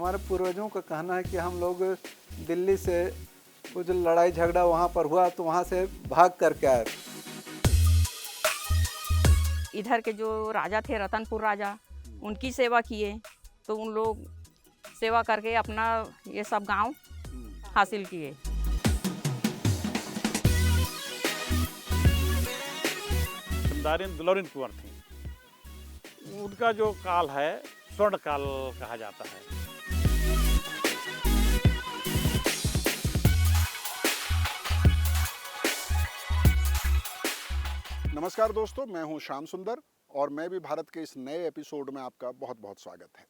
हमारे पूर्वजों का कहना है कि हम लोग दिल्ली से कुछ लड़ाई झगड़ा वहाँ पर हुआ तो वहाँ से भाग करके आए। इधर के जो राजा थे, रतनपुर राजा, उनकी सेवा किए, तो उन लोग सेवा करके अपना ये सब गांव हासिल किए। जमींदारिन दुलौरिन कुंवर थी। उनका जो काल है स्वर्ण काल कहा जाता है। नमस्कार दोस्तों, मैं हूं श्याम सुंदर और मैं भी भारत के इस नए एपिसोड में आपका बहुत बहुत स्वागत है।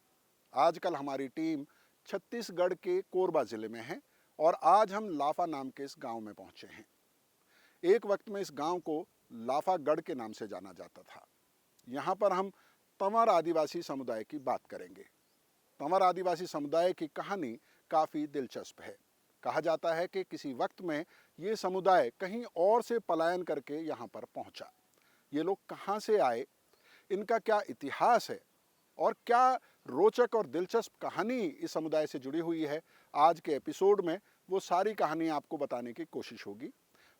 आजकल हमारी टीम छत्तीसगढ़ के कोरबा ज़िले में है और आज हम लाफा नाम के इस गांव में पहुंचे हैं। एक वक्त में इस गांव को लाफागढ़ के नाम से जाना जाता था। यहां पर हम तंवर आदिवासी समुदाय की बात करेंगे। तंवर आदिवासी समुदाय की कहानी काफ़ी दिलचस्प है। कहा जाता है कि किसी वक्त में ये समुदाय कहीं और से पलायन करके यहाँ पर पहुँचा। ये लोग कहाँ से आए, इनका क्या इतिहास है और क्या रोचक और दिलचस्प कहानी इस समुदाय से जुड़ी हुई है, आज के एपिसोड में वो सारी कहानी आपको बताने की कोशिश होगी।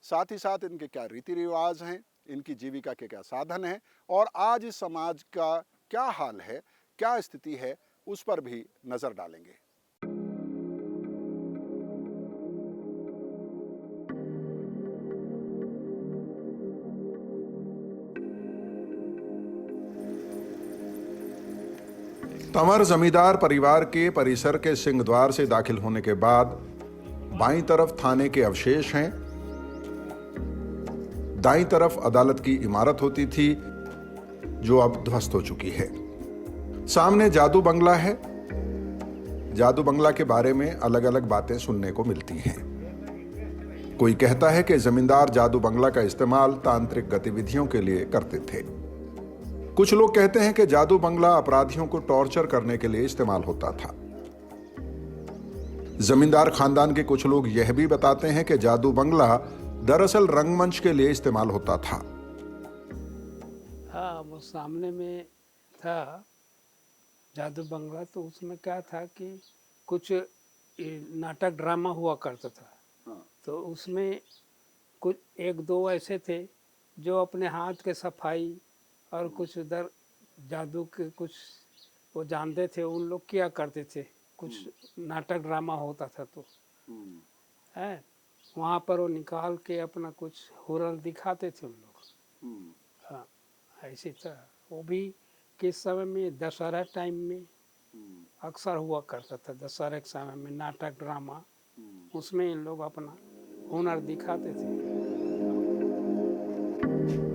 साथ ही साथ इनके क्या रीति रिवाज हैं, इनकी जीविका के क्या साधन हैं और आज इस समाज का क्या हाल है, क्या स्थिति है, उस पर भी नज़र डालेंगे। तंवर जमींदार परिवार के परिसर के सिंहद्वार से दाखिल होने के बाद बाईं तरफ थाने के अवशेष हैं। दाईं तरफ अदालत की इमारत होती थी जो अब ध्वस्त हो चुकी है। सामने जादू बंगला है। जादू बंगला के बारे में अलग अलग बातें सुनने को मिलती हैं। कोई कहता है कि जमींदार जादू बंगला का इस्तेमाल तांत्रिक गतिविधियों के लिए करते थे। कुछ लोग कहते हैं कि जादू बंगला अपराधियों को टॉर्चर करने के लिए इस्तेमाल होता था। जमींदार खानदान के कुछ लोग यह भी बताते हैं कि जादू बंगला दरअसल रंगमंच के लिए इस्तेमाल होता था। हाँ, वो सामने में था जादू बंगला, तो उसमें क्या था कि कुछ नाटक ड्रामा हुआ करता था। हाँ। तो उसमें कुछ एक दो ऐसे थे जो अपने हाथ के सफाई और कुछ उधर जादू के कुछ वो जानते थे, उन लोग किया करते थे। कुछ नाटक ड्रामा होता था तो है वहाँ पर वो निकाल के अपना कुछ हुनर दिखाते थे उन लोग। हाँ, ऐसे था। वो भी किस समय में दशहरा टाइम में अक्सर हुआ करता था। दशहरे के समय में नाटक ड्रामा, उसमें इन लोग अपना हुनर दिखाते थे।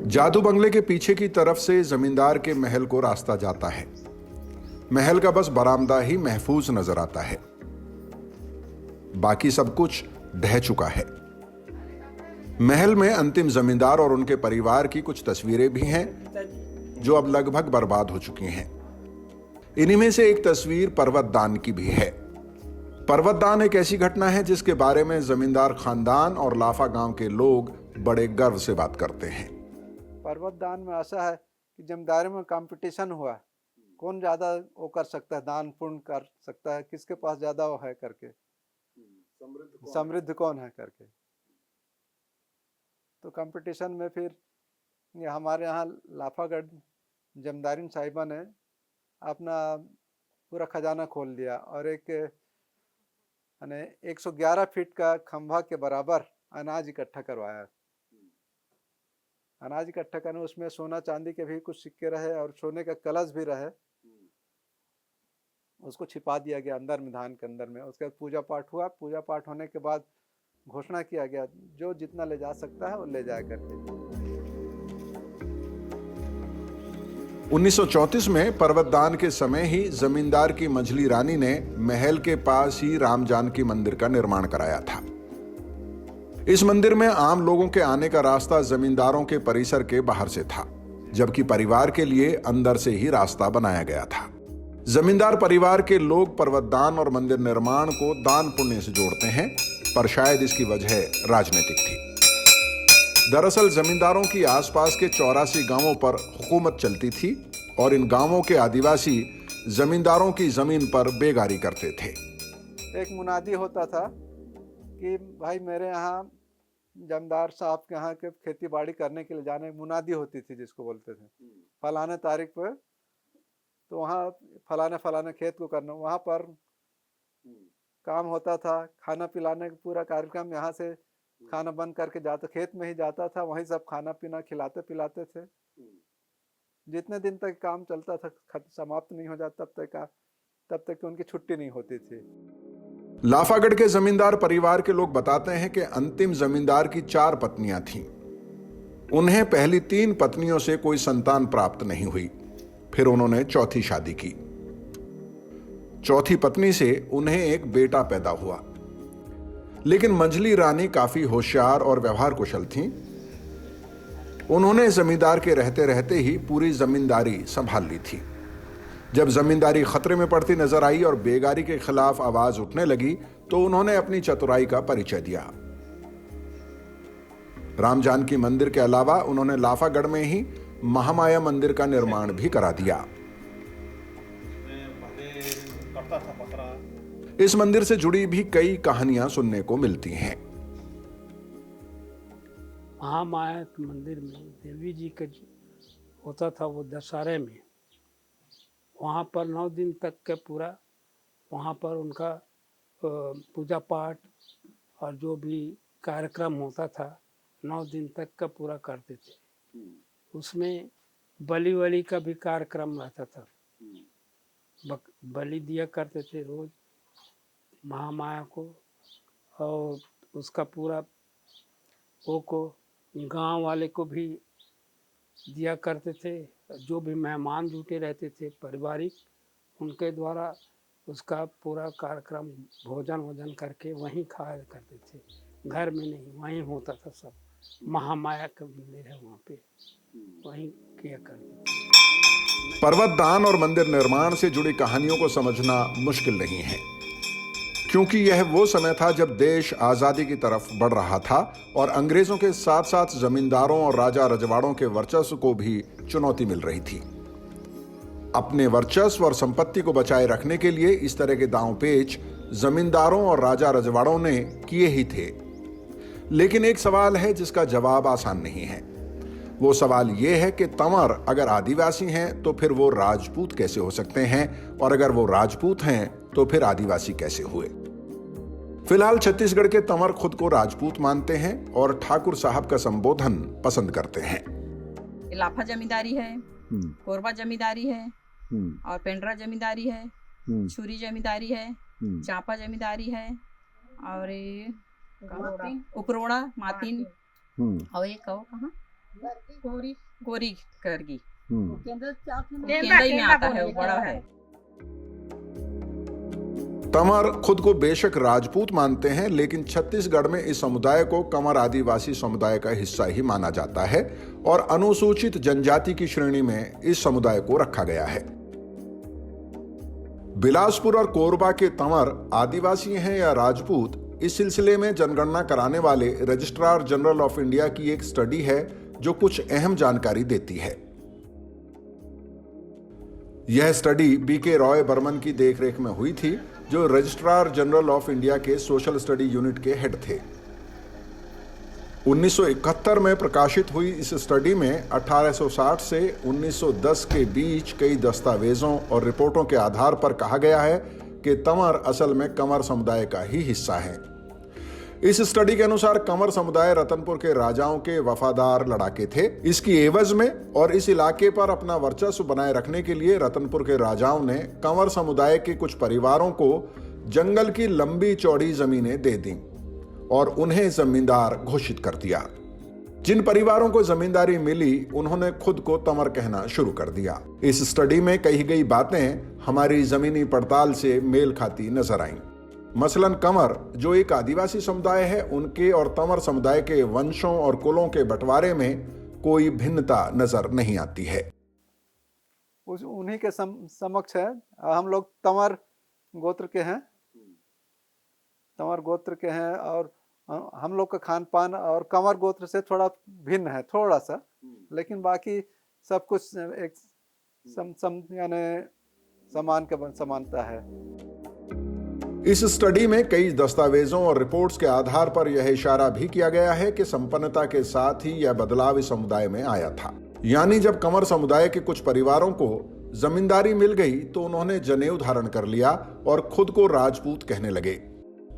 जादू बंगले के पीछे की तरफ से जमींदार के महल को रास्ता जाता है। महल का बस बरामदा ही महफूज नजर आता है। बाकी सब कुछ ढह चुका है। महल में अंतिम जमींदार और उनके परिवार की कुछ तस्वीरें भी हैं जो अब लगभग बर्बाद हो चुकी हैं। इन्हीं में से एक तस्वीर पर्वतदान की भी है। पर्वतदान एक ऐसी घटना है जिसके बारे में जमींदार खानदान और लाफा गांव के लोग बड़े गर्व से बात करते हैं। पर्वतदान में ऐसा है कि जमींदारी में कंपटीशन हुआ, कौन ज़्यादा वो कर सकता है, दान पुण्य कर सकता है, किसके पास ज़्यादा वो है करके, समृद्ध कौन है करके। तो कंपटीशन में फिर हमारे यहाँ लाफागढ़ जमींदारिन साहिबा ने अपना पूरा खजाना खोल दिया और एक 111 फीट का खंभा के बराबर अनाज इकट्ठा करवाया। अनाज इकट्ठा करने उसमें सोना चांदी के भी कुछ सिक्के रहे और सोने का कलश भी रहे। उसको छिपा दिया गया अंदर में, धान के अंदर में। उसके बाद पूजा पाठ हुआ। पूजा पाठ होने के बाद घोषणा किया गया जो जितना ले जा सकता है वो ले जाया करके। 1934 में पर्वतदान के समय ही जमींदार की मंझली रानी ने महल के पास ही राम जानकी मंदिर का निर्माण कराया था। इस मंदिर में आम लोगों के आने का रास्ता जमींदारों के परिसर के बाहर से था, जबकि परिवार के लिए अंदर से ही रास्ता बनाया गया था। जमींदार परिवार के लोग पर्वतदान और मंदिर निर्माण को दान पुण्य से जोड़ते हैं, पर शायद इसकी वजह राजनीतिक थी। दरअसल जमींदारों की आसपास के 84 गांवों पर हुकूमत चलती थी और इन गांवों के आदिवासी जमींदारों की जमीन पर बेगारी करते थे। एक मुनादी होता था कि भाई मेरे यहाँ जमींदार साहब के यहाँ के खेती बाड़ी करने के लिए जाने, मुनादी होती थी जिसको बोलते थे, फलाने तारीख पर तो वहाँ फलाने खेत को करना, वहाँ पर काम होता था, खाना पिलाने का पूरा कार्यक्रम यहाँ से खाना बंद करके जाता, खेत में ही जाता था, वहीं सब खाना पीना खिलाते पिलाते थे। जितने दिन तक काम चलता था, समाप्त नहीं हो जाता तब तक उनकी छुट्टी नहीं होती थी। लाफागढ़ के जमींदार परिवार के लोग बताते हैं कि अंतिम जमींदार की 4 पत्नियां थीं। उन्हें पहली 3 पत्नियों से कोई संतान प्राप्त नहीं हुई। फिर उन्होंने चौथी शादी की। चौथी पत्नी से उन्हें एक बेटा पैदा हुआ, लेकिन मंझली रानी काफी होशियार और व्यवहार कुशल थीं। उन्होंने जमींदार के रहते रहते ही पूरी जमींदारी संभाल ली थी। जब जमींदारी खतरे में पड़ती नजर आई और बेगारी के खिलाफ आवाज उठने लगी तो उन्होंने अपनी चतुराई का परिचय दिया। राम जानकी मंदिर के अलावा उन्होंने लाफागढ़ में ही महामाया मंदिर का निर्माण भी करा दिया। इस मंदिर से जुड़ी भी कई कहानियां सुनने को मिलती हैं। महामाया के मंदिर में देवी जी का होता था वो दशहरे में, वहाँ पर 9 दिन तक के पूरा वहाँ पर उनका पूजा पाठ और जो भी कार्यक्रम होता था 9 दिन तक का पूरा करते थे। उसमें बलि वली का भी कार्यक्रम रहता था, बलि दिया करते थे रोज महामाया को, और उसका पूरा वो को गांव वाले को भी दिया करते थे। जो भी मेहमान जुटे रहते थे पारिवारिक, उनके द्वारा उसका पूरा कार्यक्रम भोजन वोजन करके वहीं खाया करते थे, घर में नहीं, वहीं होता था सब। महामाया का मंदिर है वहाँ पे, वहीं किया करते थे। पर्वत दान और मंदिर निर्माण से जुड़ी कहानियों को समझना मुश्किल नहीं है, क्योंकि यह वो समय था जब देश आजादी की तरफ बढ़ रहा था और अंग्रेजों के साथ साथ जमींदारों और राजा रजवाड़ों के वर्चस्व को भी चुनौती मिल रही थी। अपने वर्चस्व और संपत्ति को बचाए रखने के लिए इस तरह के दांव पेच जमींदारों और राजा रजवाड़ों ने किए ही थे। लेकिन एक सवाल है जिसका जवाब आसान नहीं है। वो सवाल ये है कि तंवर अगर आदिवासी हैं तो फिर वो राजपूत कैसे हो सकते हैं, और अगर वो राजपूत हैं तो फिर आदिवासी कैसे हुए। फिलहाल छत्तीसगढ़ के तंवर खुद को राजपूत मानते हैं और ठाकुर साहब का संबोधन पसंद करते हैं। लाफा जमींदारी है, कोरबा जमींदारी है, और पेंड्रा जमींदारी है, छुरी जमींदारी है, चांपा जमींदारी है, और उपरोड़ा मातिन, और ये कहाँ गोरी करगी केंद्र में आता है, वो बड़ा है। तंवर खुद को बेशक राजपूत मानते हैं, लेकिन छत्तीसगढ़ में इस समुदाय को कंवर आदिवासी समुदाय का हिस्सा ही माना जाता है और अनुसूचित जनजाति की श्रेणी में इस समुदाय को रखा गया है। बिलासपुर और कोरबा के तंवर आदिवासी हैं या राजपूत, इस सिलसिले में जनगणना कराने वाले रजिस्ट्रार जनरल ऑफ इंडिया की एक स्टडी है जो कुछ अहम जानकारी देती है। यह स्टडी बीके रॉय बर्मन की देखरेख में हुई थी, जो रजिस्ट्रार जनरल ऑफ इंडिया के सोशल स्टडी यूनिट के हेड थे। 1971 में प्रकाशित हुई इस स्टडी में 1860 से 1910 के बीच कई दस्तावेजों और रिपोर्टों के आधार पर कहा गया है कि तंवर असल में कंवर समुदाय का ही हिस्सा है। इस स्टडी के अनुसार कंवर समुदाय रतनपुर के राजाओं के वफादार लड़ाके थे। इसकी एवज में और इस इलाके पर अपना वर्चस्व बनाए रखने के लिए रतनपुर के राजाओं ने कंवर समुदाय के कुछ परिवारों को जंगल की लंबी चौड़ी जमीनें दे दी और उन्हें जमींदार घोषित कर दिया। जिन परिवारों को जमींदारी मिली उन्होंने खुद को तंवर कहना शुरू कर दिया। इस स्टडी में कही गई बातें हमारी जमीनी पड़ताल से मेल खाती नजर आईं। मसलन कंवर जो एक आदिवासी समुदाय है, उनके और तंवर समुदाय के वंशों और कुलों के बंटवारे में कोई भिन्नता नजर नहीं आती है। उन्हीं के समक्ष है। हम लोग तंवर गोत्र के हैं, तंवर गोत्र के हैं, और हम लोग का खान पान और कंवर गोत्र से थोड़ा भिन्न है, थोड़ा सा, लेकिन बाकी सब कुछ एक यानी समानता है। इस स्टडी में कई दस्तावेजों और रिपोर्ट्स के आधार पर यह इशारा भी किया गया है कि संपन्नता के साथ ही यह बदलाव इस समुदाय में आया था। यानी जब कंवर समुदाय के कुछ परिवारों को जमींदारी मिल गई तो उन्होंने जनेऊ धारण कर लिया और खुद को राजपूत कहने लगे।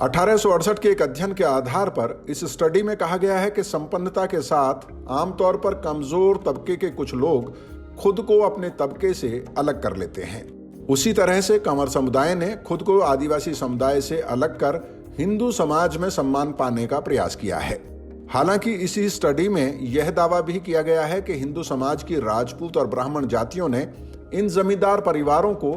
1868 के एक अध्ययन के आधार पर इस स्टडी में कहा गया है कि संपन्नता के साथ आमतौर पर कमजोर तबके के कुछ लोग खुद को अपने तबके से अलग कर लेते हैं। उसी तरह से कंवर समुदाय ने खुद को आदिवासी समुदाय से अलग कर हिंदू समाज में सम्मान पाने का प्रयास किया है। हालांकि इसी स्टडी में यह दावा भी किया गया है कि हिंदू समाज की राजपूत और ब्राह्मण जातियों ने इन जमींदार परिवारों को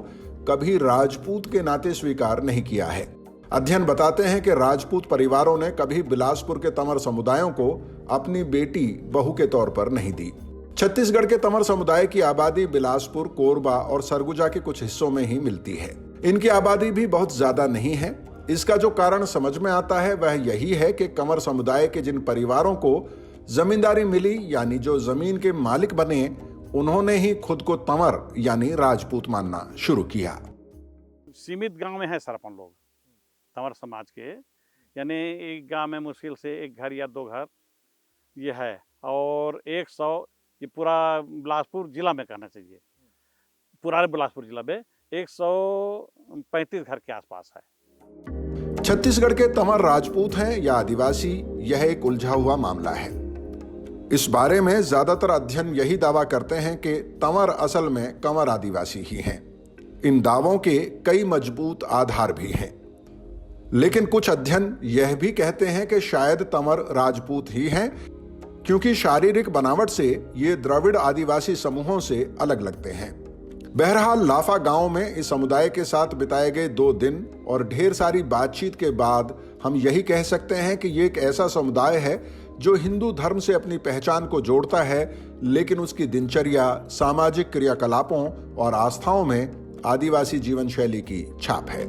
कभी राजपूत के नाते स्वीकार नहीं किया है। अध्ययन बताते हैं कि राजपूत परिवारों ने कभी बिलासपुर के तंवर समुदायों को अपनी बेटी बहू के तौर पर नहीं दी। छत्तीसगढ़ के तंवर समुदाय की आबादी बिलासपुर, कोरबा और सरगुजा के कुछ हिस्सों में ही मिलती है। इनकी आबादी भी बहुत ज्यादा नहीं है। इसका जो कारण समझ में आता है वह यही है कि कंवर समुदाय के जिन परिवारों को जमींदारी मिली यानी जो जमीन के मालिक बने, उन्होंने ही खुद को तंवर यानी राजपूत मानना शुरू किया। सीमित गांव में है सर अपन लोग तंवर समाज के, यानी एक गांव में मुश्किल से एक घर या 2 घर ये है, और 100 ये पूरा बिलासपुर जिला में कहना चाहिए, पुराने बिलासपुर जिला में 135 घर के आसपास है। छत्तीसगढ़ के तंवर राजपूत हैं या आदिवासी, यह एक उलझा हुआ मामला है। इस बारे में ज्यादातर अध्ययन यही दावा करते हैं कि तंवर असल में कंवर आदिवासी ही हैं। इन दावों के कई मजबूत आधार भी हैं, लेकिन कुछ अध्ययन यह भी कहते हैं कि शायद तंवर राजपूत ही हैं, क्योंकि शारीरिक बनावट से ये द्रविड़ आदिवासी समूहों से अलग लगते हैं। बहरहाल लाफा गांव में इस समुदाय के साथ बिताए गए 2 दिन और ढेर सारी बातचीत के बाद हम यही कह सकते हैं कि ये एक ऐसा समुदाय है जो हिंदू धर्म से अपनी पहचान को जोड़ता है, लेकिन उसकी दिनचर्या, सामाजिक क्रियाकलापों और आस्थाओं में आदिवासी जीवन शैली की छाप है।